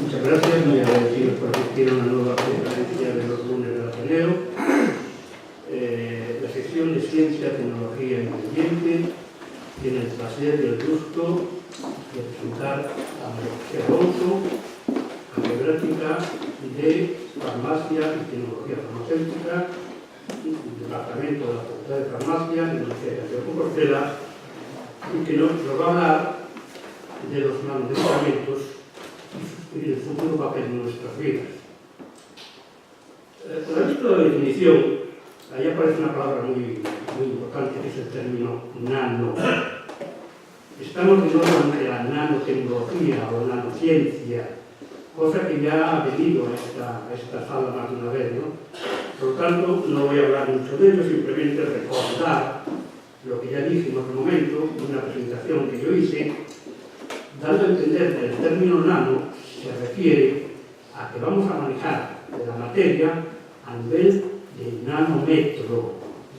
Muchas gracias, muy agradecidos por asistir a una nueva conferencia de los lunes del Ateneo. La sección de Ciencia, Tecnología y Medio Ambiente tiene el placer y el gusto de presentar a María Alonso, catedrática de Farmacia y Tecnología Farmacéutica del Departamento de la Facultad de Farmacia de la Universidad de Compostela, y que nos va a hablar de los medicamentos y el futuro papel en nuestras vidas. Por la vista de la definición, ahí aparece una palabra muy importante, que es el término nano. Estamos de nuevo ante la nanotecnología o nanociencia, cosa que ya ha venido a esta sala más de una vez, ¿no? Por lo tanto, no voy a hablar mucho de ello, simplemente recordar lo que ya dije en otro momento, en una presentación que yo hice, dando a entender que el término nano se refiere a que vamos a manejar de la materia a nivel de nanómetro,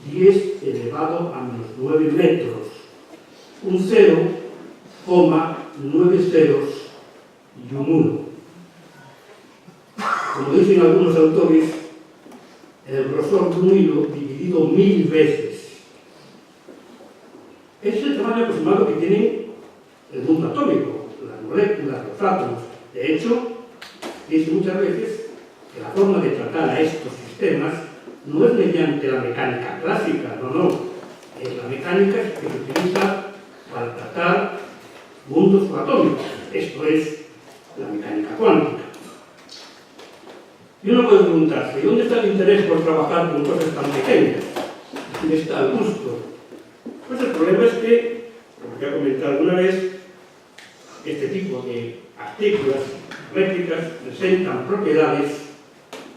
10 elevado a menos 9 metros, un 0,9 ceros y un 1. Como dicen algunos autores, el grosor de un hilo dividido 1000 veces. Es el tamaño aproximado que tiene el mundo atómico, las moléculas, los átomos. De hecho, dice muchas veces que la forma de tratar a estos sistemas no es mediante la mecánica clásica, no. Es la mecánica que se utiliza para tratar mundos subatómicos. Esto es la mecánica cuántica. Y uno puede preguntarse, ¿dónde está el interés por trabajar con cosas tan pequeñas? ¿Dónde está el gusto? Pues el problema es que, como ya he comentado alguna vez, este tipo de partículas métricas presentan propiedades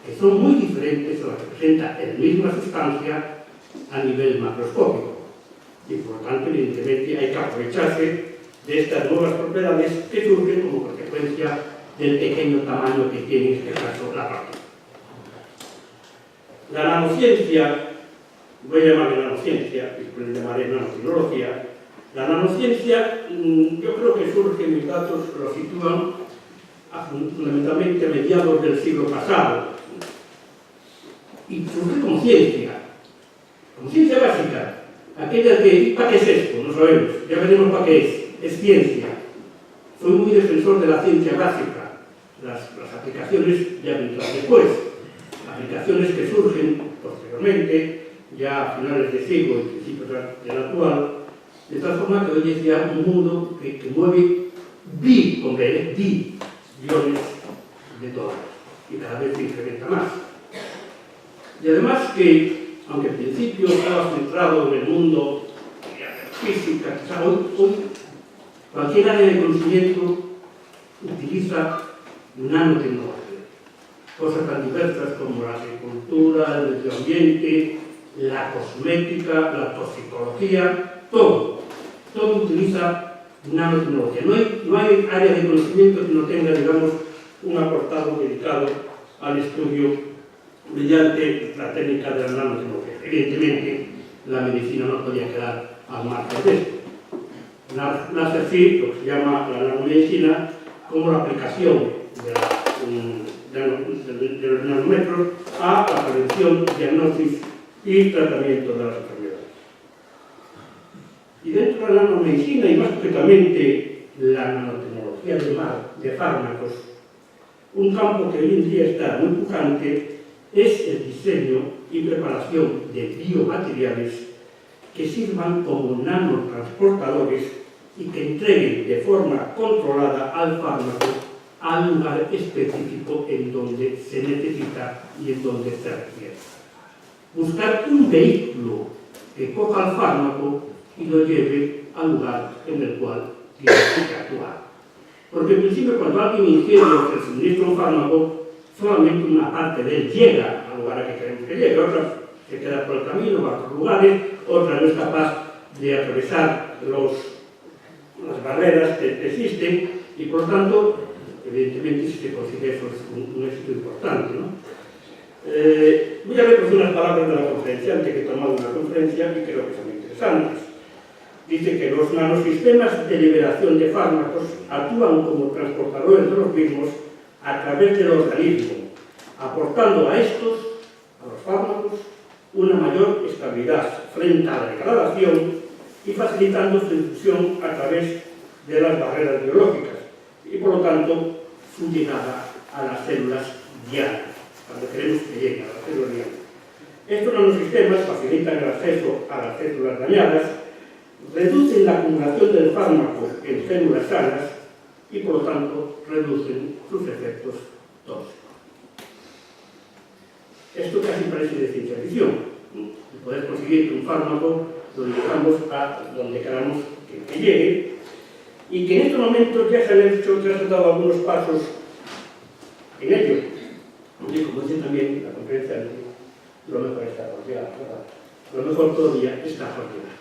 que son muy diferentes a las que presenta la misma sustancia a nivel macroscópico. Y por lo tanto, evidentemente, hay que aprovecharse de estas nuevas propiedades que surgen como consecuencia del pequeño tamaño que tiene en este caso la partícula. La nanociencia, voy a llamarle nanociencia, después le llamaré nanotecnología. La nanociencia, yo creo que surge, mis datos lo sitúan fundamentalmente a mediados del siglo pasado, y surge como ciencia básica, aquella que, ¿para qué es esto? No sabemos, ya veremos para qué es ciencia. Soy muy defensor de la ciencia básica, las aplicaciones ya vendrán después, aplicaciones que surgen posteriormente, ya a finales de siglo y principios del actual, de tal forma que hoy es ya un mundo que mueve billones de dólares, y cada vez se incrementa más. Y además que, aunque al principio estaba centrado en el mundo de la física, quizá hoy cualquier área de conocimiento utiliza nanotecnología. Cosas tan diversas como la agricultura, el medio ambiente, la cosmética, la toxicología, todo utiliza nanotecnología. No hay área de conocimiento que no tenga, digamos, un apartado dedicado al estudio mediante la técnica de la nanotecnología. Evidentemente, la medicina no podía quedar al margen de esto. Nace así lo que se llama la nanomedicina como la aplicación de los nanómetros a la prevención, diagnóstico y tratamiento de las enfermedades. Y dentro de la nanomedicina, y más concretamente la nanotecnología de fármacos, un campo que hoy en día está muy pujante es el diseño y preparación de biomateriales que sirvan como nanotransportadores y que entreguen de forma controlada al fármaco al lugar específico en donde se necesita y en donde se requiere. Buscar un vehículo que coja el fármaco y lo lleve al lugar en el cual tiene que actuar. Porque en principio, cuando alguien ingiere o se suministra un fármaco, solamente una parte de él llega al lugar a que queremos que llegue, otra se queda por el camino, va a otros lugares, otra no es capaz de atravesar las barreras que existen, y por lo tanto, evidentemente, si se consigue eso es un éxito importante, ¿no? Voy a recoger unas palabras de la conferenciante que he tomado en la conferencia y creo que son interesantes. Dice que los nanosistemas de liberación de fármacos actúan como transportadores de los mismos a través del organismo, aportando a estos, a los fármacos, una mayor estabilidad frente a la degradación y facilitando su difusión a través de las barreras biológicas y, por lo tanto, su llegada a las células dianas, cuando queremos que lleguen a las células dianas. Estos nanosistemas facilitan el acceso a las células dañadas, reducen la acumulación del fármaco en células sanas y, por lo tanto, reducen sus efectos tóxicos. Esto casi parece de ciencia ficción. Poder conseguir que un fármaco lo dirigamos a donde queramos que llegue, y que en estos momentos ya se han hecho, ya se han dado algunos pasos en ello. Y como dice también la conferencia, lo mejor está por llegar, ¿verdad? Lo mejor todavía está por llegar.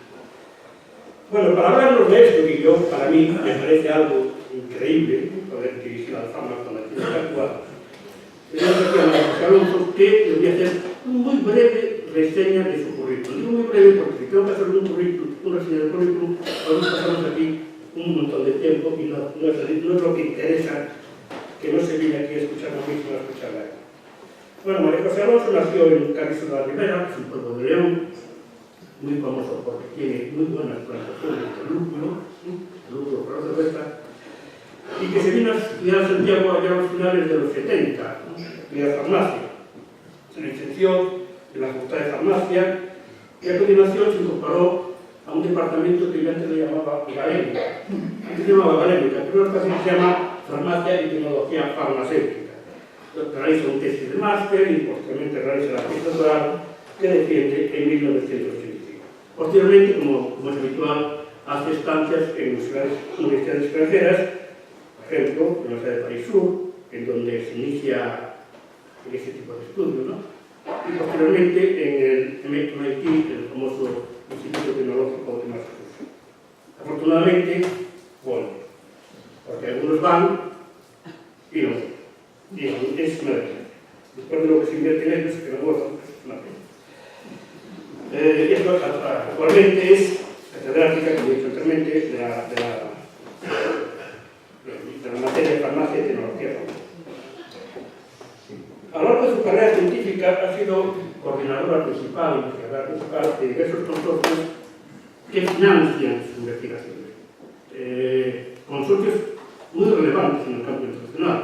Bueno, para hablarnos de esto, que yo, para mí, me parece algo increíble, poder dirigir al fármaco con la ciencia actual, yo decía a José Alonso que le voy a hacer una muy breve reseña de su currículum. Digo muy breve porque si tengo que hacer un currículum, una reseña del currículum, podemos pasarnos aquí un montón de tiempo y no es lo que interesa, que no se viene aquí a escuchar lo mismo, a escuchar la. Bueno, María José Alonso nació en Carrizo de la Ribera, que es un pueblo de León, muy famoso porque tiene muy buenas plantaciones de lúpulo para la cerveza, y que se vino a estudiar a Santiago allá a los finales de los 70, estudiar farmacia. Se licenció en la Facultad de Farmacia y a continuación se incorporó a un departamento que yo antes le llamaba Galémica. Antes se llamaba Galémica, pero ahora se llama Farmacia y Tecnología Farmacéutica. Realiza un tesis de máster y posteriormente realiza la tesis doctoral que defiende en 1985. Posteriormente, como es habitual, hace estancias en universidades extranjeras, por ejemplo, en la Universidad de París Sur, en donde se inicia en este tipo de estudios, ¿no? Y posteriormente en el MIT, el famoso Instituto Tecnológico de Massachusetts. Afortunadamente, bueno, porque algunos van y no. Y es una pena. Después de lo que se invierte en ellos, que no gozan, es una pena. Y esto actualmente es catedrática, como he dicho anteriormente, de la materia de farmacia y tecnología farmacéutica. A lo largo de su carrera científica ha sido coordinadora principal, investigadora principal de diversos consorcios que financian sus investigaciones. Consorcios muy relevantes en el campo internacional.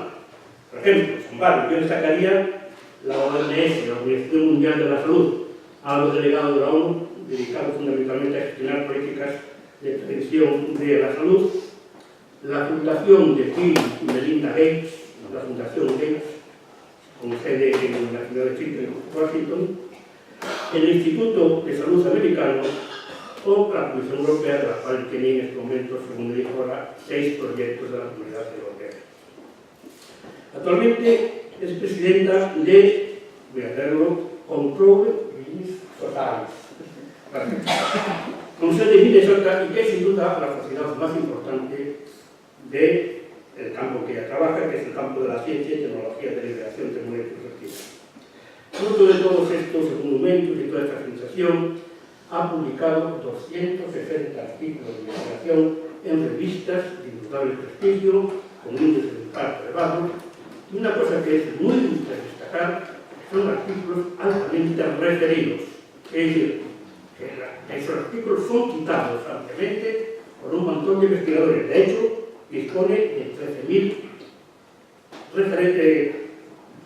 Por ejemplo, son varios. Yo destacaría la OMS, la Organización Mundial de la Salud, algo delegado de la ONU, dedicado fundamentalmente a gestionar políticas de prevención de la salud, la Fundación de Bill y Melinda Gates, la Fundación Gates, con sede en la ciudad de Seattle, Washington, el Instituto de Salud Americano o la Comisión Europea, de la cual tiene en este momento, según me dijo ahora, 6 proyectos de la Comunidad Europea. Actualmente es presidenta de, voy a hacerlo, Control Society, con sede en Minnesota, y que es sin duda la sociedad más importante del campo que ella trabaja, que es el campo de la ciencia y tecnología de liberación de moléculas activas. Fruto de todos estos documentos y toda esta organización, ha publicado 260 artículos de investigación en revistas de indudable prestigio, con índices de impacto elevado, y una cosa que es muy útil destacar son artículos altamente referidos. Es decir, que esos artículos son quitados ampliamente por un montón de investigadores. De hecho, dispone de 13.000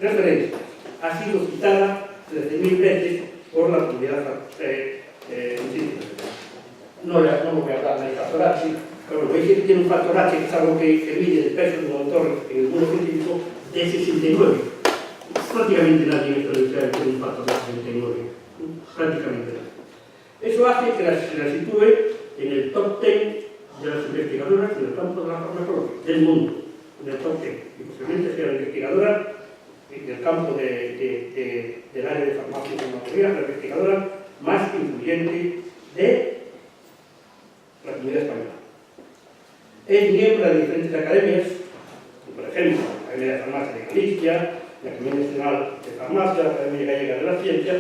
referencias. Ha sido citada 13.000 veces por la comunidad científica. No me voy a hablar del factor H, pero veis que tiene un factor H, que es algo que mide el peso de un motor en el mundo científico, de 69. Prácticamente nadie en esta universidad tiene un factor de 69. Prácticamente nadie. Eso hace que se la sitúe en el top 10 de las investigadoras en el campo de la farmacología del mundo, en el top 10. Y posiblemente sea la investigadora en el campo del área de farmacia y tecnología, la investigadora más influyente de la comunidad española. Es miembro de diferentes academias, por ejemplo, la Academia de Farmacia de Galicia, la Academia Nacional de Farmacia, la Academia Gallega de la Ciencia,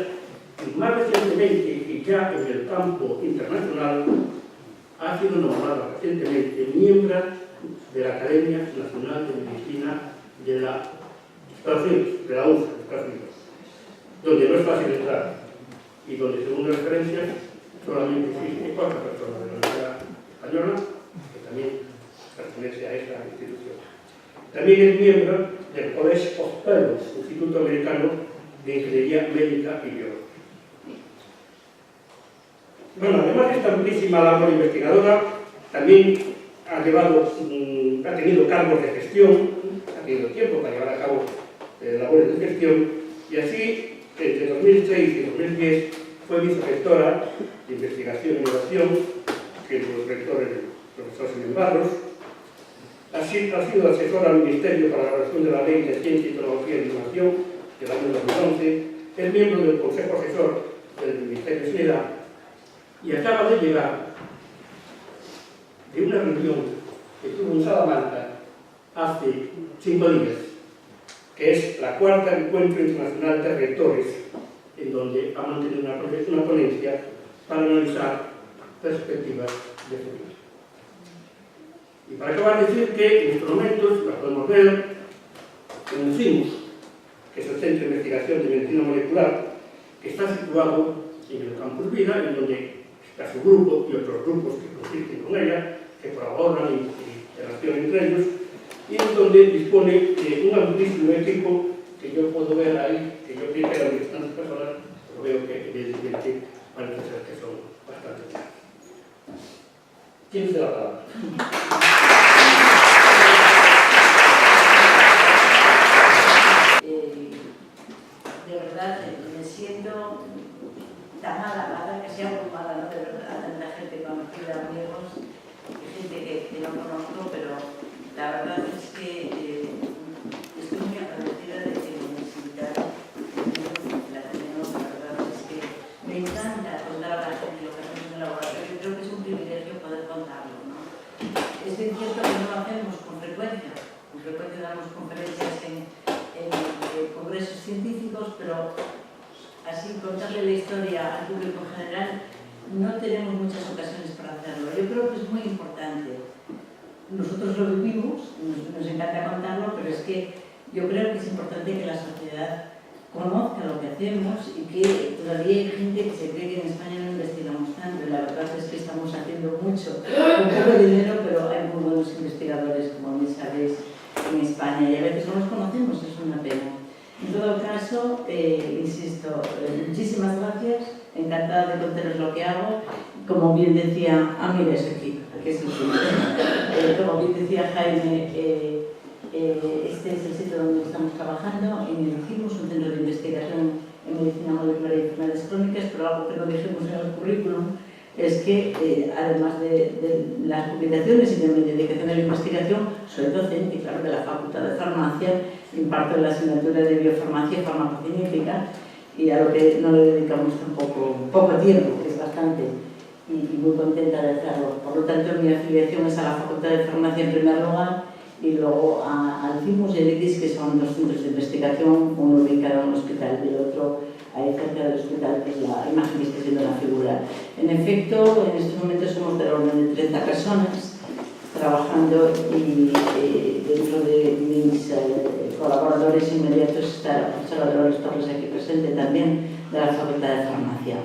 y más recientemente, y ya en el campo internacional, ha sido nombrada recientemente miembro de la Academia Nacional de Medicina de la Estados Unidos, de la USA, de Estados Unidos, donde no es fácil entrar y donde, según las referencias, solamente existen 4 personas de la Universidad Española que también pertenece a esa institución. También es miembro del College of Fellows, Instituto Americano de Ingeniería Médica y Biológica. Bueno, además de esta amplísima labor investigadora, también ha tenido cargos de gestión, ha tenido tiempo para llevar a cabo labores de gestión, y así, entre 2006 y 2010, fue vicerrectora de Investigación e Innovación, que los rectores del profesor Simón Barros. Ha sido asesora al Ministerio para la elaboración de la Ley de Ciencia y Tecnología e Innovación del año 2011, es miembro del Consejo Asesor del Ministerio de Sanidad y acaba de llegar de una reunión que tuvo en Salamanca hace 5 días, que es la 4ª Encuentro Internacional de Rectores, en donde ha mantenido una ponencia para analizar perspectivas de futuro. Y para acabar, decir que en estos momentos, la podemos ver en el CIMUS, que es el Centro de Investigación de Medicina Molecular, que está situado en el Campus Vida, en donde está su grupo y otros grupos que compiten con ella, que colaboran y interaccionan entre ellos, y en donde dispone de un amplísimo equipo que yo puedo ver ahí, que yo creí que eran bastantes personas, pero veo que evidentemente parece ser que son bastante claras. ¿Quién se da la palabra? De verdad, me siento tan halagada, que sea abrumada, ¿no? De verdad, a tanta gente conocida, amigos, gente que no conozco, pero la verdad es que estoy muy agradecida de que me necesitaron, la tenemos, la verdad es que me encanta contar a la gente lo que hacemos en el laboratorio, yo creo que es un privilegio poder contarlo, ¿no? Es cierto que no lo hacemos con frecuencia damos conferencias en congresos científicos, pero así contarle la historia al público en general no tenemos muchas ocasiones para hacerlo. Yo creo que es muy importante. Nosotros lo vivimos, nos encanta contarlo, pero es que yo creo que es importante que la sociedad conozca lo que hacemos y que todavía hay gente que se cree que en España no investigamos tanto. La verdad es que estamos haciendo mucho con poco dinero, pero hay muy buenos investigadores, como bien sabéis, en España, y a veces no los conocemos, es una pena. En todo caso, insisto, muchísimas gracias, encantada de contaros lo que hago. Como bien decía, mira, es aquí es el sitio. Como bien decía Jaime, este es el sitio donde estamos trabajando, en el CIMUS, un centro de investigación en medicina molecular y enfermedades crónicas, pero algo que no dijimos en el currículum es que, además de las publicaciones y de mi dedicación a la investigación, soy docente, claro, de la Facultad de Farmacia, imparto la asignatura de biofarmacia y farmacocinética, y a lo que no le dedicamos tampoco poco tiempo, que es bastante, y muy contenta de hacerlo. Por lo tanto, mi afiliación es a la Facultad de Farmacia en primer lugar, y luego al CIMUS y el IDIS, que son 2 centros de investigación, uno ubicado en un hospital y el otro ahí cerca del hospital, que es la imagen que está siendo la figura. En efecto, en estos momentos somos del orden de 30 personas trabajando, y dentro de mis colaboradores inmediatos está la profesora Dolores Torres, aquí presente también, de la Facultad de Farmacia.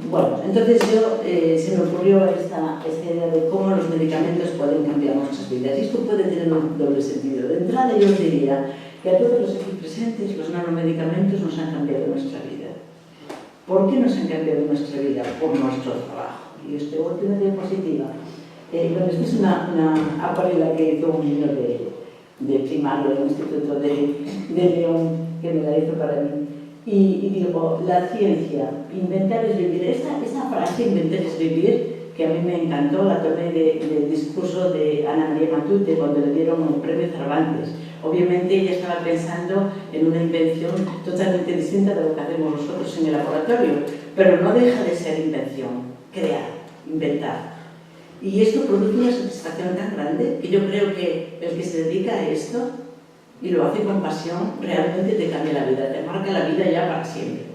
Bueno, entonces se me ocurrió esta idea de cómo los medicamentos pueden cambiar nuestras vidas. Y esto puede tener un doble sentido. De entrada, yo os diría que a todos los aquí presentes, los nanomedicamentos nos han cambiado nuestra vida. ¿Por qué nos han cambiado nuestra vida? Por nuestro trabajo. Y esto es una diapositiva. Bueno, esta es una acuarela que hizo un niño de primario del Instituto de León, que me la hizo para mí. Y digo, la ciencia, inventar es vivir. Esa frase, inventar es vivir, que a mí me encantó, la tomé del discurso de Ana María Matute cuando le dieron el premio Cervantes. Obviamente ella estaba pensando en una invención totalmente distinta de lo que hacemos nosotros en el laboratorio, pero no deja de ser invención, crear, inventar. Y esto produce una satisfacción tan grande que yo creo que el que se dedica a esto y lo hace con pasión, realmente te cambia la vida, te marca la vida ya para siempre.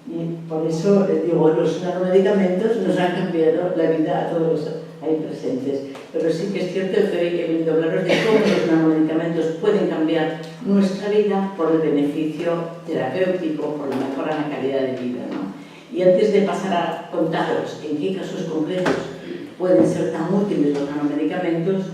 Y por eso digo, los nanomedicamentos nos han cambiado la vida a todos ahí presentes. Pero sí que es cierto que hoy he venido a hablaros de cómo los nanomedicamentos pueden cambiar nuestra vida por el beneficio terapéutico, por la mejora en la calidad de vida, ¿no? Y antes de pasar a contaros en qué casos concretos pueden ser tan útiles los nanomedicamentos,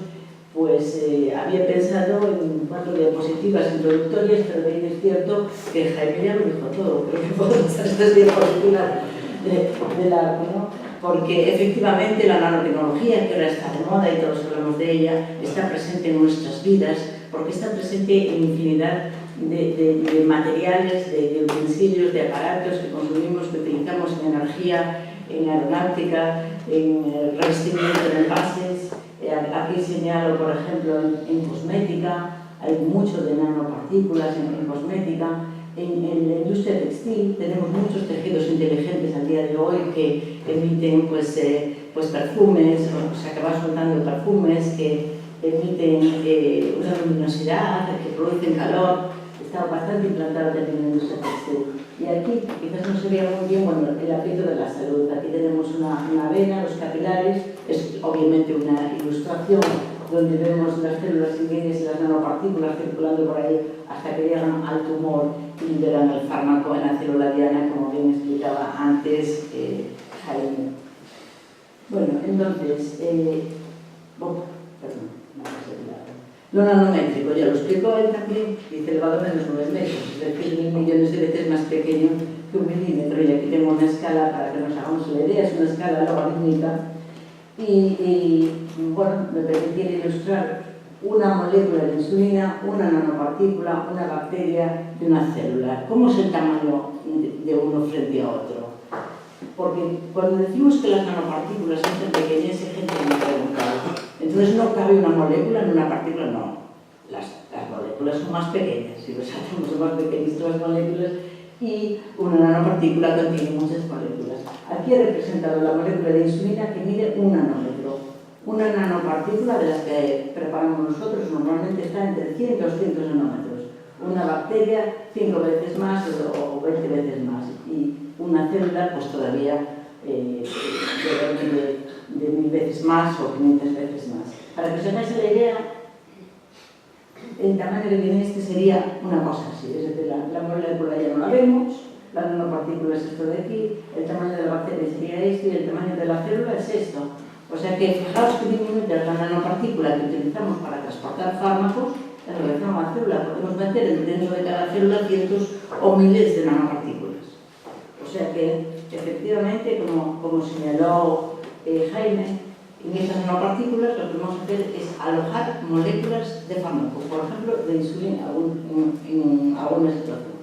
pues había pensado en 4 diapositivas introductorias, pero bien es cierto que Jaime ya lo dijo todo. Creo que puedo pasar estas diapositivas de la, ¿no? Porque efectivamente la nanotecnología, que ahora está de moda y todos hablamos de ella, está presente en nuestras vidas, porque está presente en infinidad de materiales, de utensilios, de aparatos que consumimos, que utilizamos en energía, en aeronáutica, en revestimiento en envases. Aquí señalo, por ejemplo, en cosmética, hay mucho de nanopartículas en cosmética. En la industria textil tenemos muchos tejidos inteligentes al día de hoy que emiten pues perfumes, o sea, que van soltando perfumes, que emiten una luminosidad, que producen calor. Está bastante implantado también en la industria textil. Y aquí quizás no se vea muy bien, bueno, el apito de la salud. Aquí tenemos una vena, los capilares, es obviamente una ilustración donde vemos las células sanguíneas y las nanopartículas circulando por ahí hasta que llegan al tumor y liberan el fármaco en la célula diana, como bien explicaba antes Jaime. Bueno, entonces, lo nanométrico, ya lo explicó él también, dice elevado a menos 9 metros, es decir, 1000 millones de veces más pequeño que un milímetro. Y aquí tengo una escala para que nos hagamos la idea, es una escala logarítmica. Y bueno, me permitiría ilustrar una molécula de insulina, una nanopartícula, una bacteria de una célula. ¿Cómo es el tamaño de uno frente a otro? Porque cuando decimos que las nanopartículas son tan pequeñas, hay gente que me pregunta, entonces no cabe una molécula en una partícula. No, las moléculas son más pequeñas, si los hacemos son más pequeñas las moléculas, y una nanopartícula contiene muchas moléculas. Aquí he representado la molécula de insulina que mide 1 nanómetro. Una nanopartícula de las que preparamos nosotros normalmente está entre 100 y 200 nanómetros. Una bacteria 5 veces más o 20 veces más. Y una célula pues todavía de 1000 veces más o 500 veces más. Para que os hagáis la idea, el tamaño que tiene este sería una cosa así, es decir, la molécula ya no la vemos, la nanopartícula es esto de aquí, el tamaño de la bacteria sería este y el tamaño de la célula es esto. O sea que fijaos que diminuta la nanopartícula que utilizamos para transportar fármacos en relación a la célula. Podemos meter dentro de cada célula cientos o miles de nanopartículas. O sea que efectivamente, como señaló Jaime, en estas nanopartículas lo que vamos a hacer es alojar moléculas de fármacos, por ejemplo, de insulina en alguna situación.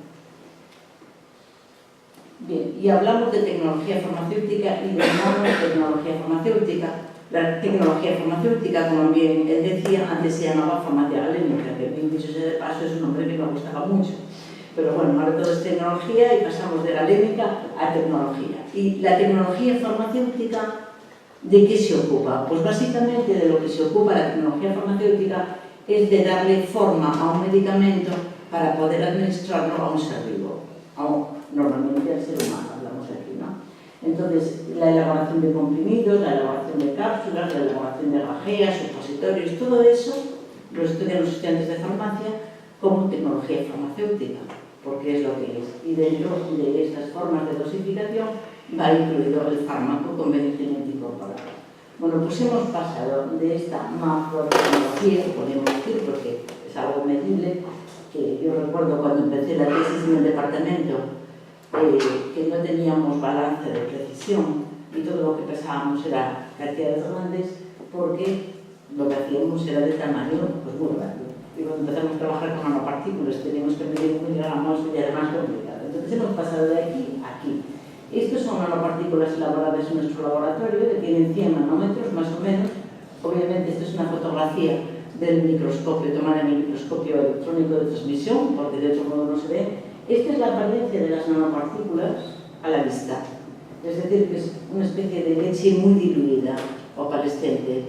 Bien, y hablamos de tecnología farmacéutica y de nanotecnología farmacéutica. La tecnología farmacéutica, como bien él decía, antes se llamaba farmacia galénica, que bien dicho sea de paso es un nombre que me gustaba mucho. Pero bueno, ahora todo es tecnología y pasamos de galénica a tecnología. Y la tecnología farmacéutica, ¿de qué se ocupa? Pues básicamente de lo que se ocupa la tecnología farmacéutica es de darle forma a un medicamento para poder administrarlo a un ser vivo, normalmente al ser humano, hablamos aquí, ¿no? Entonces, la elaboración de comprimidos, la elaboración de cápsulas, la elaboración de gajeas, supositorios, todo eso lo estudian los estudiantes de farmacia como tecnología farmacéutica, porque es lo que es. Y dentro de estas formas de dosificación va incluido el fármaco convencionalmente incorporado. Bueno, pues hemos pasado de esta macrotecnología, podemos decir, porque es algo medible, que yo recuerdo cuando empecé la tesis en el departamento, que no teníamos balance de precisión y todo lo que pesábamos era cantidades grandes, porque lo que hacíamos era de tamaño pues muy grande. Y cuando empezamos a trabajar con nanopartículas teníamos que medir miligramos y era más complicado. Entonces hemos pasado de aquí a aquí. Estos son nanopartículas elaboradas en nuestro laboratorio, que tienen 100 nanómetros más o menos. Obviamente esto es una fotografía del microscopio, tomada en el microscopio electrónico de transmisión, porque de otro modo no se ve. Esta es la apariencia de las nanopartículas a la vista. Es decir, que es una especie de leche muy diluida, opalescente.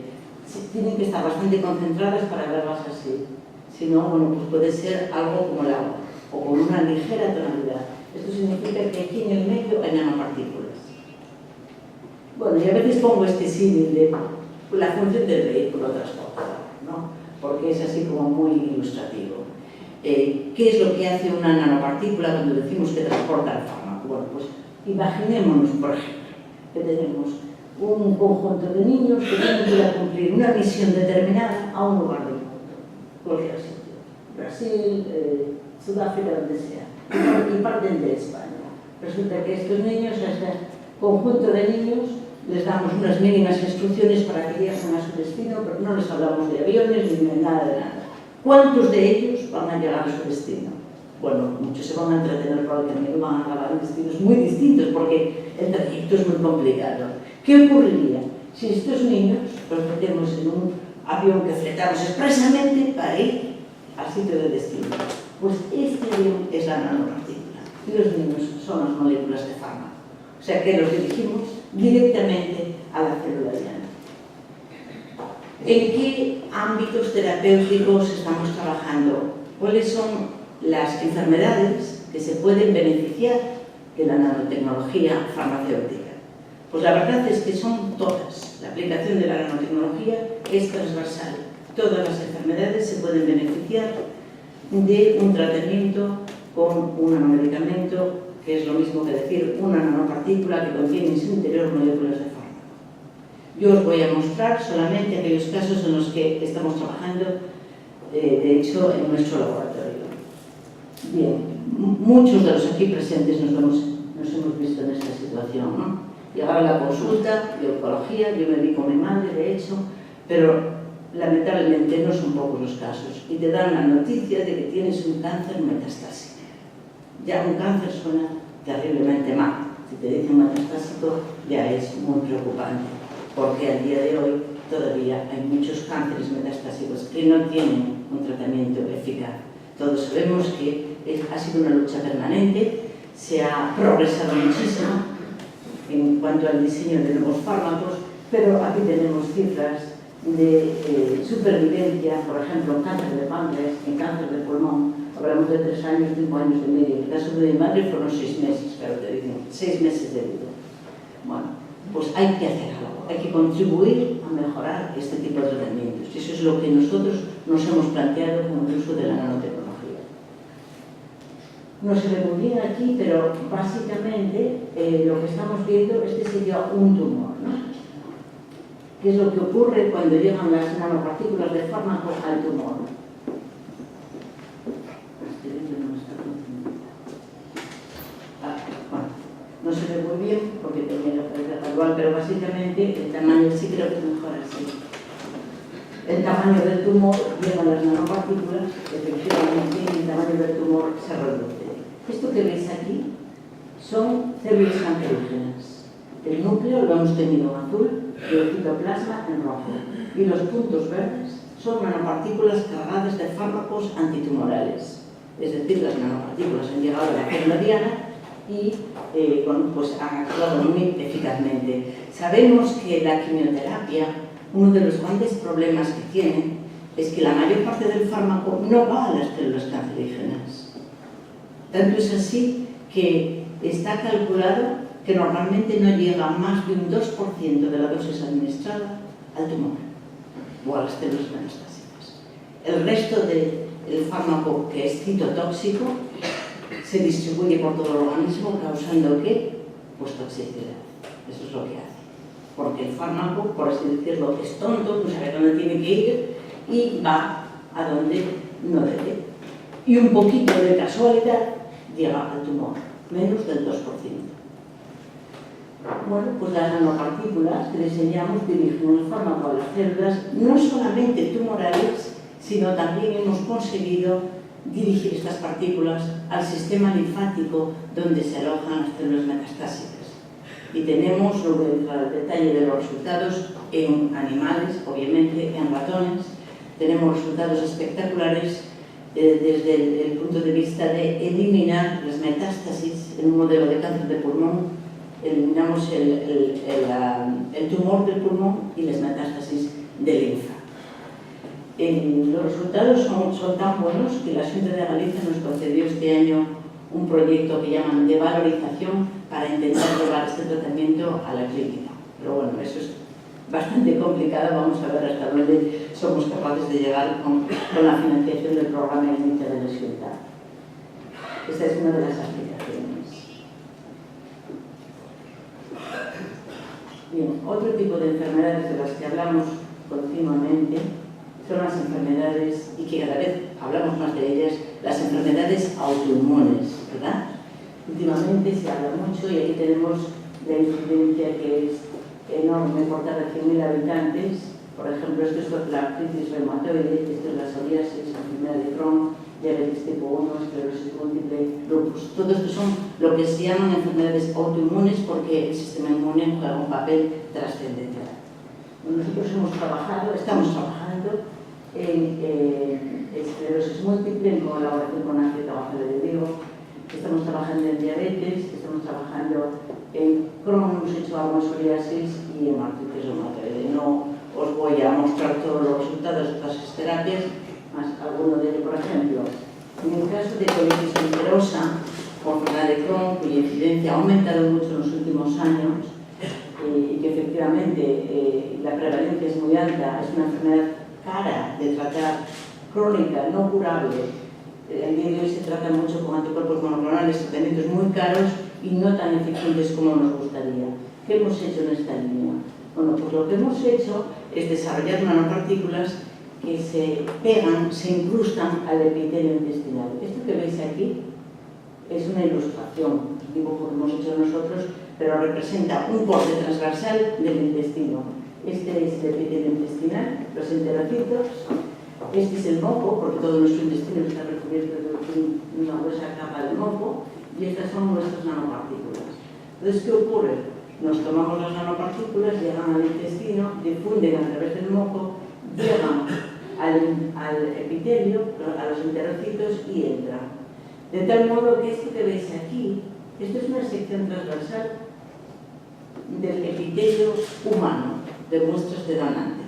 Tienen que estar bastante concentradas para verlas así. Si no, bueno, pues puede ser algo como el agua, o con una ligera tonalidad. Esto significa que aquí en el medio hay nanopartículas. Bueno, y a veces pongo este símil de la función del vehículo transportador, ¿no? Porque es así como muy ilustrativo. ¿Qué es lo que hace una nanopartícula cuando decimos que transporta el fármaco? Bueno, pues imaginémonos, por ejemplo, que tenemos un conjunto de niños que tienen que ir a cumplir una misión determinada a un lugar del mundo, cualquier sitio, Brasil, Sudáfrica, donde sea, y parten de España. Resulta que estos niños, a este conjunto de niños, les damos unas mínimas instrucciones para que lleguen a su destino, pero no les hablamos de aviones ni de nada de nada. ¿Cuántos de ellos van a llegar a su destino? Bueno, muchos se van a entretener por el camino, van a acabar en destinos muy distintos porque el trayecto es muy complicado. ¿Qué ocurriría si estos niños los metemos en un avión que fletamos expresamente para ir al sitio de destino? Pues este avión es la nanopartícula y los niños son las moléculas de fármaco. O sea que los dirigimos directamente a la célula llana. ¿En qué ámbitos terapéuticos estamos trabajando? ¿Cuáles son las enfermedades que se pueden beneficiar de la nanotecnología farmacéutica? Pues la verdad es que son todas. La aplicación de la nanotecnología es transversal. Todas las enfermedades se pueden beneficiar de un tratamiento con un nanomedicamento, que es lo mismo que decir una nanopartícula que contiene en su interior moléculas de fármaco. Yo os voy a mostrar solamente aquellos casos en los que estamos trabajando, de hecho, en nuestro laboratorio. Bien, muchos de los aquí presentes nos hemos visto en esta situación, ¿no? Llegaba a la consulta de oncología, yo me vi con mi madre, de hecho, pero lamentablemente no son pocos los casos y te dan la noticia de que tienes un cáncer metastásico. Ya un cáncer suena terriblemente mal. Si te dicen metastásico ya es muy preocupante, porque al día de hoy todavía hay muchos cánceres metastásicos que no tienen un tratamiento eficaz. Todos sabemos que ha sido una lucha permanente, se ha progresado muchísimo en cuanto al diseño de nuevos fármacos, pero aquí tenemos cifras de supervivencia, por ejemplo, en cáncer de páncreas, en cáncer de pulmón, hablamos de 3 años, 5 años y medio. En el caso de mi madre fueron 6 meses, claro, te dicen, 6 meses de vida. Bueno, pues hay que hacer algo, hay que contribuir a mejorar este tipo de tratamientos. Eso es lo que nosotros nos hemos planteado con el uso de la nanotecnología. No se ve muy bien aquí, pero básicamente lo que estamos viendo, este sería un tumor, ¿no? ¿Qué es lo que ocurre cuando llegan las nanopartículas de fármaco al tumor? Bueno, no se ve muy bien porque tenía la cabeza igual, pero básicamente el tamaño sí creo que es mejor así. El tamaño del tumor, llegan las nanopartículas, efectivamente el tamaño del tumor se reduce. Esto que veis aquí son células cancerígenas. El núcleo lo hemos tenido en azul y el citoplasma en rojo. Y los puntos verdes son nanopartículas cargadas de fármacos antitumorales. Es decir, las nanopartículas han llegado a la célula diana y pues han actuado muy eficazmente. Sabemos que la quimioterapia, uno de los grandes problemas que tiene es que la mayor parte del fármaco no va a las células cancerígenas. Tanto es así que está calculado que normalmente no llega a más de un 2% de la dosis administrada al tumor o a las células metastásicas. El resto del fármaco, que es citotóxico, se distribuye por todo el organismo causando ¿qué? Pues toxicidad. Eso es lo que hace. Porque el fármaco, por así decirlo, es tonto, no sabe dónde tiene que ir y va a donde no debe. Y un poquito de casualidad llega al tumor, menos del 2%. Bueno, pues las nanopartículas que diseñamos dirigen el fármaco a las células no solamente tumorales, sino también hemos conseguido dirigir estas partículas al sistema linfático donde se alojan las células metastásicas. Y tenemos, no voy a entrar al detalle de los resultados, en animales, obviamente, en ratones, tenemos resultados espectaculares desde el punto de vista de eliminar las metástasis en un modelo de cáncer de pulmón. Eliminamos el tumor del pulmón y las metástasis de linfa. Los resultados son tan buenos que la Xunta de Galicia nos concedió este año un proyecto que llaman de valorización para intentar llevar este tratamiento a la clínica. Pero bueno, eso es bastante complicada. Vamos a ver hasta dónde somos capaces de llegar con la financiación del programa Inicia de la Xunta. Esta es una de las aplicaciones. Bien, otro tipo de enfermedades de las que hablamos continuamente son las enfermedades, y que cada vez hablamos más de ellas, las enfermedades autoinmunes, ¿verdad? Últimamente se habla mucho y aquí tenemos la incidencia que es enorme por cada 100.000 habitantes. Por ejemplo, esto es la artritis reumatoide, esto es la psoriasis, la enfermedad de Crohn, diabetes tipo 1, esclerosis múltiple, lupus. Todo esto son lo que se llaman enfermedades autoinmunes porque el sistema inmune juega un papel trascendental. Nosotros estamos trabajando en esclerosis múltiple, en colaboración con Ángel González de Diego. Estamos trabajando en diabetes, estamos trabajando en Crohn, hemos hecho algo en psoriasis y en artritis reumatoide. No os voy a mostrar todos los resultados de estas terapias, más alguno de ellos, por ejemplo. En el caso de colitis ulcerosa, con enfermedad de Crohn, cuya incidencia ha aumentado mucho en los últimos años, y que efectivamente la prevalencia es muy alta, es una enfermedad cara de tratar, crónica, no curable. El día de hoy se trata mucho con anticuerpos monoclonales, tratamientos muy caros y no tan eficientes como nos gustaría. ¿Qué hemos hecho en esta línea? Bueno, pues lo que hemos hecho es desarrollar nanopartículas que se pegan, se incrustan al epitelio intestinal. Esto que veis aquí es una ilustración, un dibujo que hemos hecho nosotros, pero representa un corte transversal del intestino. Este es el epitelio intestinal, los enterocitos. Este es el moco, porque todo nuestro intestino está recubierto de una gruesa capa de moco, y estas son nuestras nanopartículas. Entonces, ¿qué ocurre? Nos tomamos las nanopartículas, llegan al intestino, difunden a través del moco, llegan al epitelio, a los enterocitos y entran. De tal modo que esto que veis aquí, esto es una sección transversal del epitelio humano, de muestras de donantes.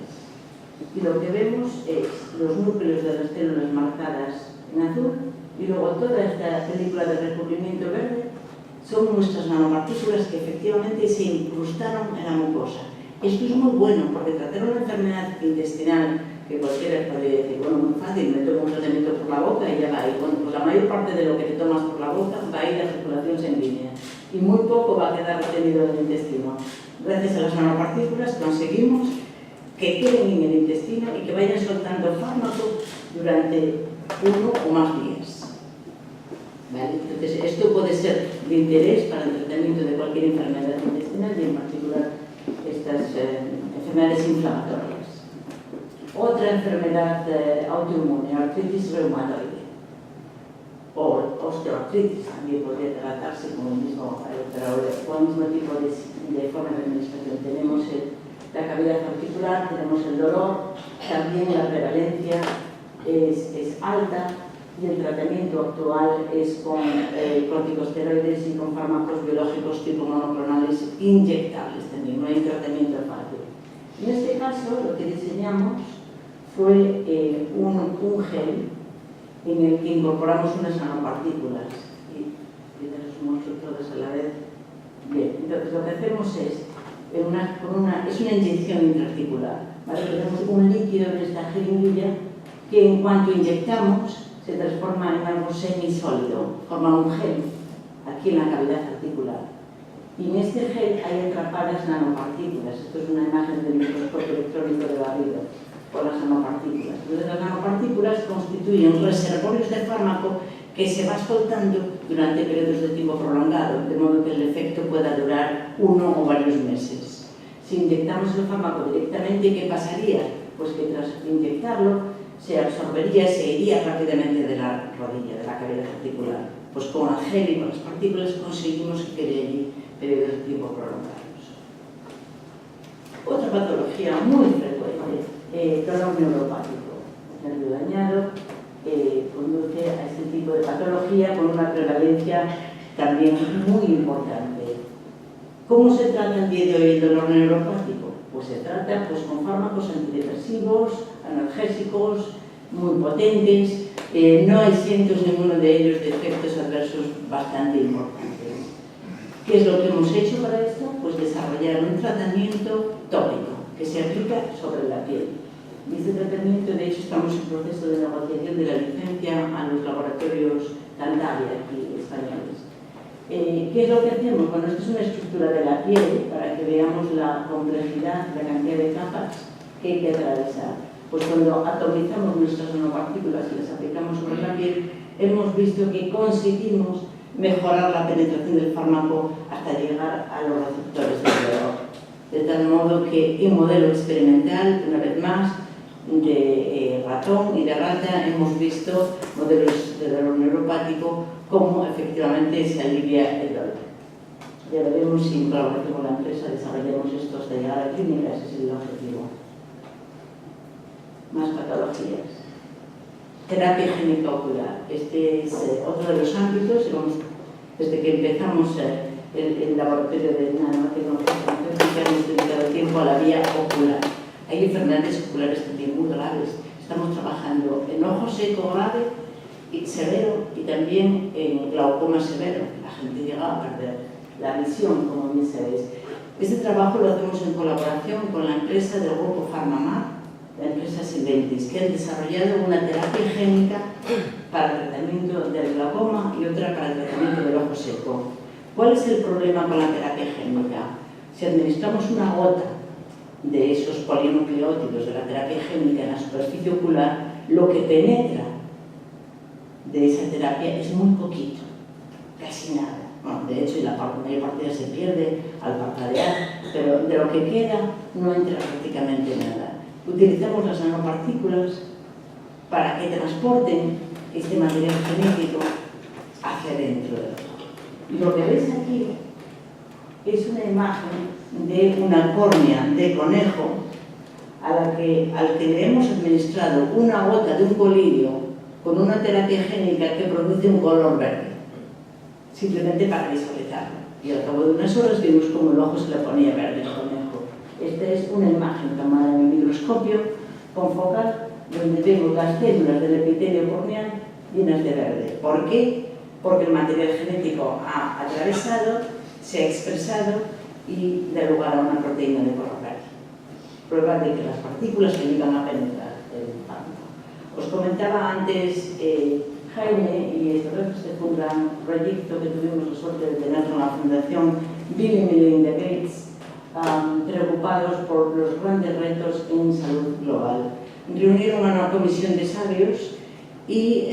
Y lo que vemos es los núcleos de las células marcadas en azul y luego toda esta película de recubrimiento verde son nuestras nanopartículas que efectivamente se incrustaron en la mucosa. Esto es muy bueno porque tratar una enfermedad intestinal que cualquiera podría decir, bueno, muy fácil, me tomo un tratamiento por la boca y ya va. Y bueno, pues la mayor parte de lo que te tomas por la boca va a ir a circulación sanguínea y muy poco va a quedar retenido en el intestino. Gracias a las nanopartículas conseguimos que queden en el intestino y que vayan soltando fármaco durante 1 o más días. ¿Vale? Entonces, esto puede ser de interés para el tratamiento de cualquier enfermedad intestinal y en particular estas enfermedades inflamatorias. Otra enfermedad autoinmune, artritis reumatoide o osteoartritis, también podría tratarse con el mismo tipo de forma de administración. Tenemos la cavidad articular, tenemos el dolor, también la prevalencia es alta y el tratamiento actual es con corticosteroides y con fármacos biológicos tipo monoclonales inyectables también, no hay tratamiento fácil. En este caso lo que diseñamos fue un gel en el que incorporamos unas nanopartículas y les muestro todas a la vez. Bien, entonces lo que hacemos es una inyección intraarticular. ¿Vale? Tenemos un líquido en esta jeringuilla que en cuanto inyectamos se transforma en algo semisólido, forma un gel aquí en la cavidad articular. Y en este gel hay atrapadas nanopartículas. Esto es una imagen del microscopio electrónico de barrido por las nanopartículas. Entonces las nanopartículas constituyen reservorios de fármaco que se va soltando durante periodos de tiempo prolongado, de modo que el efecto pueda durar 1 o varios meses. Si inyectamos el fármaco directamente, ¿qué pasaría? Pues que tras inyectarlo se absorbería, se iría rápidamente de la rodilla, de la cavidad articular. Pues con el gel y con las partículas conseguimos que quede allí periodos de tiempo prolongados. Otra patología muy frecuente, dolor neuropático. El nervio dañado conduce a este tipo de patología con una prevalencia también muy importante. ¿Cómo se trata el día de hoy el dolor neuropático? Pues se trata con fármacos antidepresivos, analgésicos, muy potentes. No hay cientos ninguno de ellos de efectos adversos bastante importantes. ¿Qué es lo que hemos hecho para esto? Pues desarrollar un tratamiento tópico. que se aplica sobre la piel. Y este tratamiento, de hecho, estamos en proceso de negociación de la licencia a los laboratorios Cantabria, aquí españoles. ¿Qué es lo que hacemos? Bueno, esto es una estructura de la piel para que veamos la complejidad, la cantidad de capas que hay que atravesar. Pues cuando atomizamos nuestras nanopartículas y las aplicamos sobre la piel, hemos visto que conseguimos mejorar la penetración del fármaco hasta llegar a los receptores del dolor. De tal modo que en modelo experimental, una vez más, de ratón y de rata, hemos visto modelos de dolor neuropático, cómo efectivamente se alivia el dolor. Ya veremos si en colaboración con la empresa desarrollamos esto hasta llegar a la clínica, ese es el objetivo. Más patologías. Terapia génica ocular. Este es otro de los ámbitos, desde que empezamos el laboratorio de nanotecnología farmacéutica hemos dedicado tiempo a la vía ocular. Hay enfermedades oculares también muy graves. Estamos trabajando en ojo seco grave y severo y también en glaucoma severo. La gente llega a perder la visión, como bien sabéis. Este trabajo lo hacemos en colaboración con la empresa del grupo PharmaMar, la empresa Silventis, que han desarrollado una terapia génica para el tratamiento del glaucoma y otra para el tratamiento del ojo seco. ¿Cuál es el problema con la terapia génica? Si administramos una gota de esos polinucleótidos de la terapia génica en la superficie ocular, lo que penetra de esa terapia es muy poquito, casi nada. Bueno, de hecho, la mayor parte ya se pierde al parpadear, pero de lo que queda no entra prácticamente nada. Utilizamos las nanopartículas para que transporten este material genético hacia dentro del ojo. Y lo que veis aquí es una imagen de una córnea de conejo al que le hemos administrado una gota de un colirio con una terapia génica que produce un color verde, simplemente para visualizarlo. Y al cabo de unas horas vimos cómo el ojo se le ponía verde al conejo. Esta es una imagen tomada en el microscopio con focal, donde vemos las células del epitelio corneal llenas de verde. ¿Por qué? Porque el material genético ha atravesado, se ha expresado y da lugar a una proteína de color verde. Prueba de que las partículas ayudan a penetrar el fármaco. Os comentaba antes Jaime, y este fue un gran proyecto que tuvimos la suerte de tener con la Fundación Bill y Melinda Gates, preocupados por los grandes retos en salud global. Reunieron a una comisión de sabios y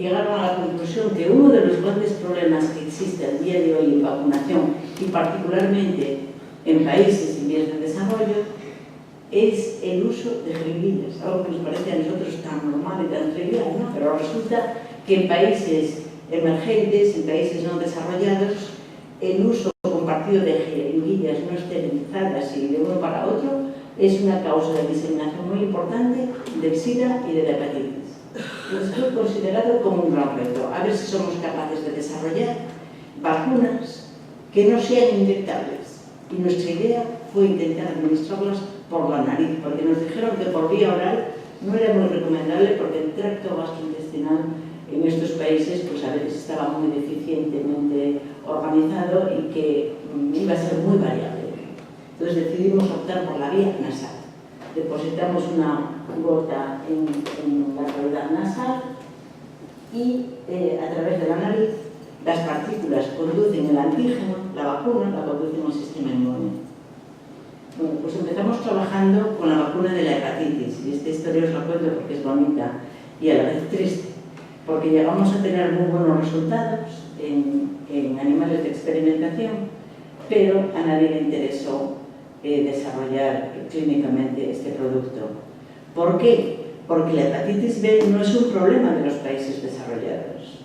llegaron a la conclusión que uno de los grandes problemas que existe al día de hoy en vacunación, y particularmente en países en vías de desarrollo, es el uso de jeringuillas, algo que nos parece a nosotros tan normal y tan trivial, ¿no? Pero resulta que en países emergentes, en países no desarrollados, el uso compartido de jeringuillas no esterilizadas y de uno para otro es una causa de diseminación muy importante del SIDA y de la hepatitis. Entonces fue considerado como un gran reto, a ver si somos capaces de desarrollar vacunas que no sean inyectables. Y nuestra idea fue intentar administrarlas por la nariz, porque nos dijeron que por vía oral no era muy recomendable porque el tracto gastrointestinal en estos países pues a veces estaba muy deficientemente organizado y que iba a ser muy variable. Entonces decidimos optar por la vía nasal. Depositamos una gota en la cavidad nasal y a través de la nariz las partículas conducen el antígeno, la vacuna, la conducen al sistema inmune. Bueno, pues empezamos trabajando con la vacuna de la hepatitis, y esta historia os la cuento porque es bonita y a la vez triste, porque llegamos a tener muy buenos resultados en animales de experimentación, pero a nadie le interesó desarrollar clínicamente este producto. ¿Por qué? Porque la hepatitis B no es un problema de los países desarrollados.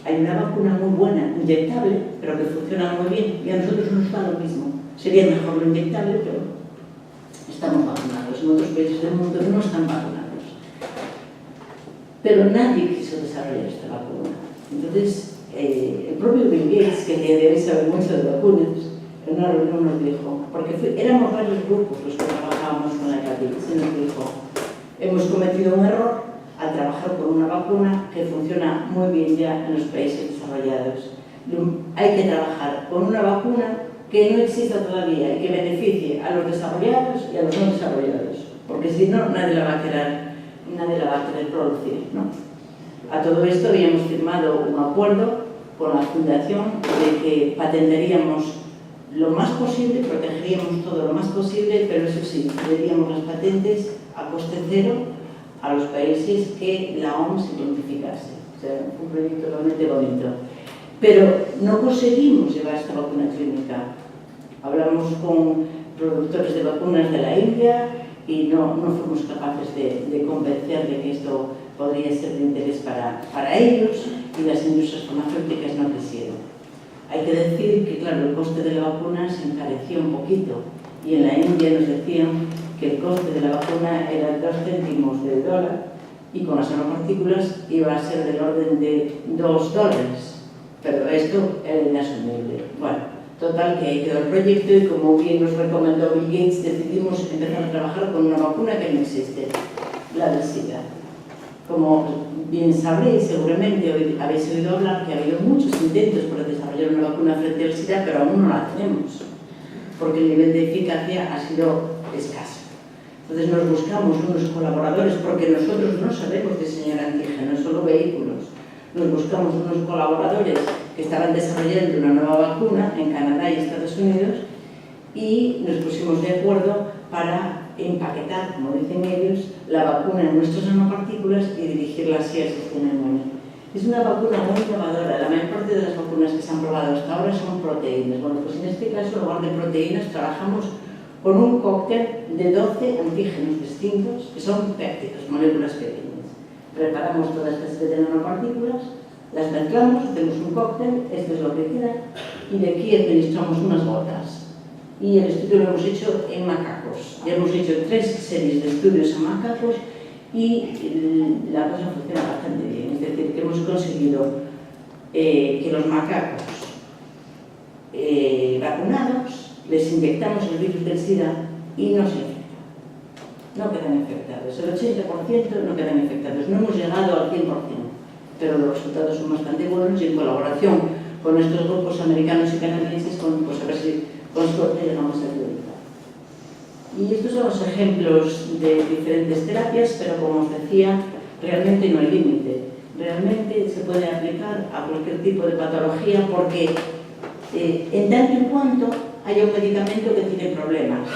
Hay una vacuna muy buena, inyectable, pero que funciona muy bien, y a nosotros nos da lo mismo. Sería mejor lo inyectable, pero estamos vacunados. En otros países del mundo no están vacunados. Pero nadie quiso desarrollar esta vacuna. Entonces, el propio Bill Gates, que debe saber mucho de vacunas, en una reunión nos dijo, porque éramos varios grupos los que trabajábamos con la hepatitis, y nos dijo, hemos cometido un error al trabajar con una vacuna que funciona muy bien ya en los países desarrollados. Hay que trabajar con una vacuna que no exista todavía y que beneficie a los desarrollados y a los no desarrollados, porque si no, nadie la va a querer producir, ¿no? A todo esto habíamos firmado un acuerdo con la Fundación de que patentaríamos lo más posible, protegeríamos todo lo más posible, pero eso sí, daríamos las patentes a coste cero a los países que la OMS identificase. O sea, un proyecto realmente bonito. Pero no conseguimos llevar esta vacuna clínica. Hablamos con productores de vacunas de la India y no fuimos capaces de convencer de que esto podría ser de interés para ellos, y las industrias farmacéuticas no quisieron. Hay que decir que, claro, el coste de la vacuna se encareció un poquito, y en la India nos decían que el coste de la vacuna era 2 céntimos de dólar, y con las nanopartículas iba a ser del orden de $2. Pero esto era inasumible. Bueno, total, que ahí quedó el proyecto, y como bien nos recomendó Bill Gates, decidimos empezar a trabajar con una vacuna que no existe, la del SIDA. Como bien sabréis, seguramente habéis oído hablar que ha habido muchos intentos por desarrollar una vacuna frente al SIDA, pero aún no la tenemos, porque el nivel de eficacia ha sido escaso. Entonces nos buscamos unos colaboradores, porque nosotros no sabemos diseñar antígenos, solo vehículos. Nos buscamos unos colaboradores que estaban desarrollando una nueva vacuna en Canadá y Estados Unidos, y nos pusimos de acuerdo para empaquetar, como dicen ellos, la vacuna en nuestras nanopartículas y dirigirla así al sistema inmune. Es una vacuna muy innovadora. La mayor parte de las vacunas que se han probado hasta ahora son proteínas. Bueno, pues en este caso, en lugar de proteínas, trabajamos con un cóctel de 12 antígenos distintos, que son péptidos, moléculas pequeñas. Preparamos toda esta serie de nanopartículas, las mezclamos, hacemos un cóctel, esto es lo que queda, y de aquí administramos unas gotas. Y el estudio lo hemos hecho en macacos. Ya hemos hecho 3 series de estudios en macacos y la cosa funciona bastante bien. Es decir, que hemos conseguido que los macacos vacunados les inyectamos el virus del SIDA y no se infectan. No quedan infectados. El 80% no quedan infectados. No hemos llegado al 100%, pero los resultados son bastante buenos, y en colaboración con estos grupos americanos y canadienses, pues a ver si con suerte llegamos a utilizar. Y estos son los ejemplos de diferentes terapias, pero como os decía, realmente no hay límite. Realmente se puede aplicar a cualquier tipo de patología, porque en tanto en cuanto haya un medicamento que tiene problemas,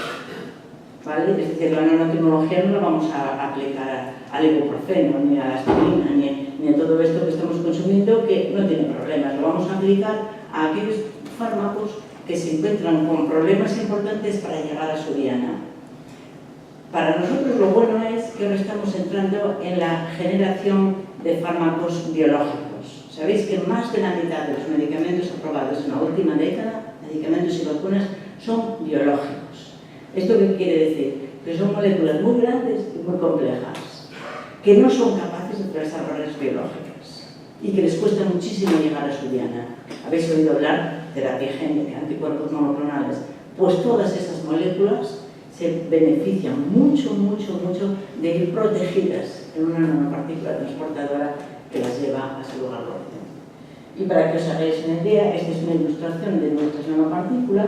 ¿vale? Es decir, la nanotecnología no la vamos a aplicar al ibuprofeno, ni a la aspirina, ni a todo esto que estamos consumiendo que no tiene problemas. Lo vamos a aplicar a aquellos fármacos que se encuentran con problemas importantes para llegar a su diana. Para nosotros lo bueno es que ahora estamos entrando en la generación de fármacos biológicos. Sabéis que más de la mitad de los medicamentos aprobados en la última década, medicamentos y vacunas, son biológicos. ¿Esto qué quiere decir? Que son moléculas muy grandes y muy complejas, que no son capaces de atravesar barreras biológicas y que les cuesta muchísimo llegar a su diana. ¿Habéis oído hablar de terapia génica, anticuerpos monoclonales? Pues todas esas moléculas se benefician mucho de ir protegidas en una nanopartícula transportadora que las lleva a su lugar de origen. Y para que os hagáis una idea, esta es una ilustración de nuestras nanopartículas,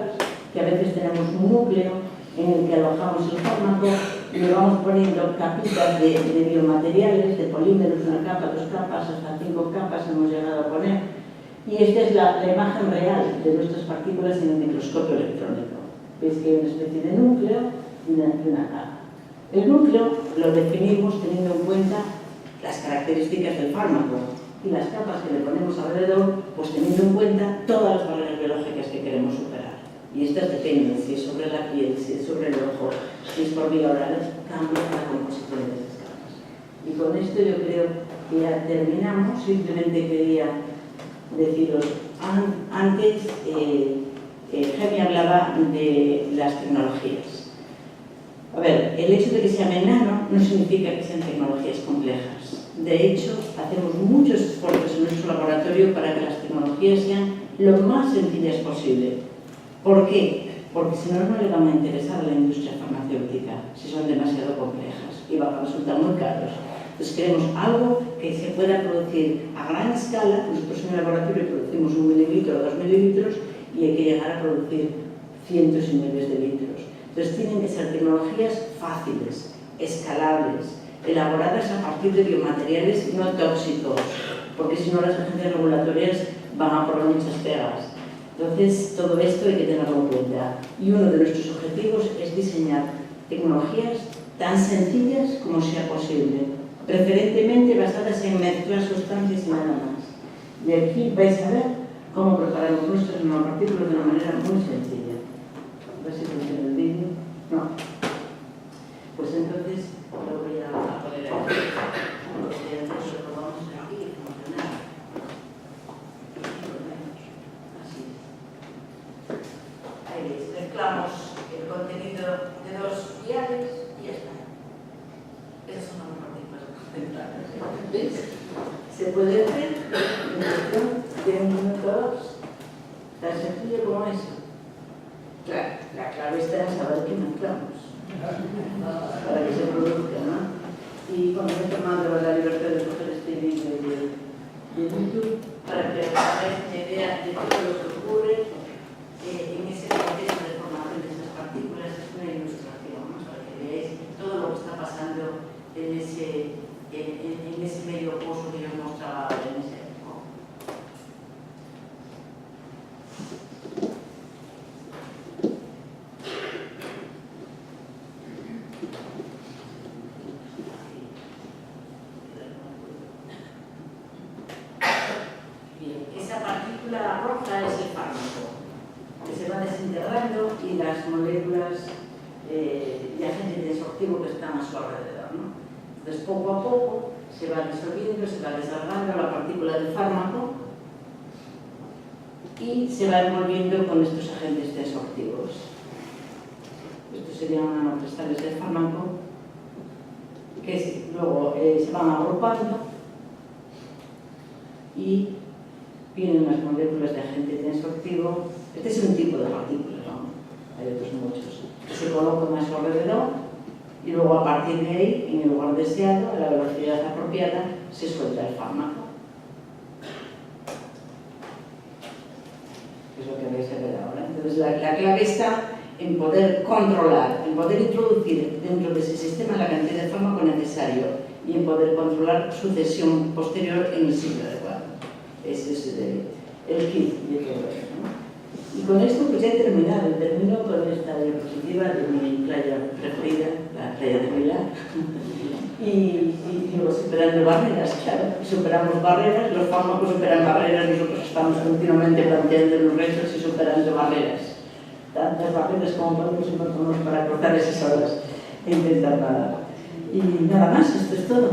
que a veces tenemos un núcleo en el que alojamos el fármaco y le vamos poniendo capitas de biomateriales, de polímeros, 1 capa, 2 capas, hasta 5 capas hemos llegado a poner. Y esta es la imagen real de nuestras partículas en el microscopio electrónico. Veis que hay una especie de núcleo y una capa. El núcleo lo definimos teniendo en cuenta las características del fármaco, y las capas que le ponemos alrededor, pues teniendo en cuenta todas las barreras biológicas que queremos superar. Y estas dependen, si es sobre la piel, si es sobre el ojo, si es por vía oral, cambia la composición de esas capas. Y con esto yo creo que ya terminamos. Simplemente quería deciros, antes Jaime hablaba de las tecnologías. A ver, el hecho de que se llame nano no significa que sean tecnologías complejas. De hecho, hacemos muchos esfuerzos en nuestro laboratorio para que las tecnologías sean lo más sencillas posible. ¿Por qué? Porque si no, no le van a interesar a la industria farmacéutica si son demasiado complejas y van a resultar muy caros. Entonces queremos algo que se pueda producir a gran escala. Nosotros en el laboratorio producimos 1 mililitro o 2 mililitros, y hay que llegar a producir cientos y miles de litros. Entonces tienen que ser tecnologías fáciles, escalables, elaboradas a partir de biomateriales no tóxicos, porque si no las agencias regulatorias van a poner muchas pegas. Entonces todo esto hay que tenerlo en cuenta. Y uno de nuestros objetivos es diseñar tecnologías tan sencillas como sea posible, preferentemente basadas en mezclar sustancias y nada más. Y aquí vais a ver cómo preparamos nuestras nanopartículas de una manera muy sencilla. A ver si funciona el vídeo. No. Pues entonces lo voy a poner aquí. Lo probamos aquí y funciona. Así es. Ahí veis, mezclamos el contenido de dos viales y ya está. Esas son nanopartículas concentradas. ¿Veis? Se puede hacer en cuestión de 1 minuto o 2. Tan sencillo como eso. Claro, la clave está en saber qué mezclamos para que se produzca, ¿no? Y bueno, me he tomado la libertad de coger este vídeo de YouTube para que os hagáis una idea de todo lo que ocurre en ese proceso de formación de esas partículas. Es una ilustración, ¿no? Para que veáis todo lo que está pasando en ese medio pozo que yo os mostraba en ese época. Bien, esa partícula roja es el fármaco, que se va desintegrando y las moléculas y agentes destructivos que están a su alrededor, ¿no? Entonces, poco a poco se va disolviendo, se va desarmando la partícula del fármaco y se va envolviendo con estos agentes destructivos. Estos serían nanocristales del fármaco que luego se van agrupando y vienen las moléculas de agente destructivo. Este es un tipo de partícula, ¿no? Hay otros muchos. Se colocan a su alrededor y luego a partir de ahí, en el lugar deseado, a la velocidad apropiada, se suelta el fármaco. Es lo que vais a ver ahora. Entonces la clave está en poder controlar, en poder introducir dentro de ese sistema la cantidad de fármaco necesario y en poder controlar su cesión posterior en el sitio adecuado. Ese es el kit de todo esto, ¿no? Y con esto pues ya he terminado. Termino con esta diapositiva de mi playa preferida, la playa de Milán. Y digo, superando barreras, claro. Superamos barreras, los fármacos superan barreras, nosotros estamos continuamente planteando los retos y superando barreras. Tantas barreras como podemos encontrarnos para cortar esas horas e intentar nada. Y nada más, esto es todo.